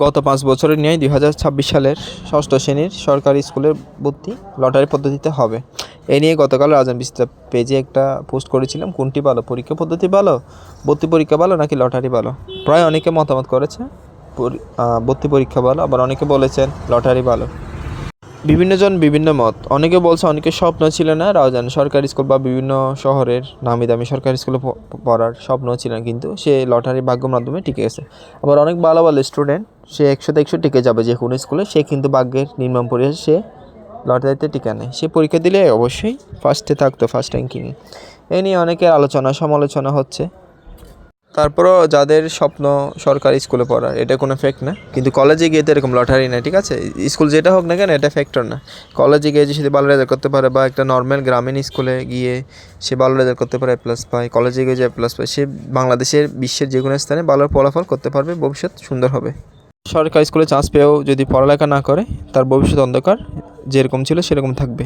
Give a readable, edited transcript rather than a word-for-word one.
গত 5 বছরের ন্যায় 2026 সালের ষষ্ঠ শ্রেণীর সরকারি স্কুলের ভর্তি লটারি পদ্ধতিতে হবে। এ নিয়ে গতকাল রাজধানী বিস্তার পেজে একটা পোস্ট করেছিলাম, কোনটি ভালো, পরীক্ষা পদ্ধতি ভালো, ভর্তি পরীক্ষা ভালো নাকি লটারি ভালো। প্রায় অনেকে মতামত করেছে ভর্তি পরীক্ষা ভালো, আবার অনেকে বলেছেন লটারি ভালো। বিভিন্নজন বিভিন্ন মত। অনেকে বলছে অনেকের স্বপ্ন ছিল না রাজধানী সরকারি স্কুল বা বিভিন্ন শহরের নামি দামি সরকারি স্কুলে পড়ার স্বপ্ন ছিল না, কিন্তু সে লটারি ভাগ্যের মাধ্যমে টিকে গেছে। আবার অনেক ভালো ভালো স্টুডেন্ট সে 100-100 টিকে যাবে যে কোনো স্কুলে, সে কিন্তু ভাগ্যের নির্মম পরিহাসে সে লটারিতে টিকে নেয়। সে পরীক্ষা দিলে অবশ্যই ফার্স্টে থাকতো, ফার্স্ট র্যাঙ্কিংয়ে। এ নিয়ে অনেকের আলোচনা সমালোচনা হচ্ছে। তারপরও যাদের স্বপ্ন সরকারি স্কুলে পড়ার, এটা কোনো ফ্যাক্ট না, কিন্তু কলেজে গিয়ে তো এরকম লটারি না, ঠিক আছে? স্কুল যেটা হোক না কেন, এটা ফ্যাক্টর না। কলেজে গিয়ে যে সে ভালো রেজাল্ট করতে পারে, বা একটা নর্মাল গ্রামীণ স্কুলে গিয়ে সে ভালো রেজাল্ট করতে পারে, প্লাস পায়, কলেজে গিয়ে যে প্লাস পায়, সে বাংলাদেশের বিশ্বের যে কোনো স্থানে ভালো ফলাফল করতে পারবে, ভবিষ্যৎ সুন্দর হবে। সরকারি স্কুলে চান্স পেয়েও যদি পড়ালেখা না করে, তার ভবিষ্যৎ অন্ধকার, যেরকম ছিল সেরকম থাকবে।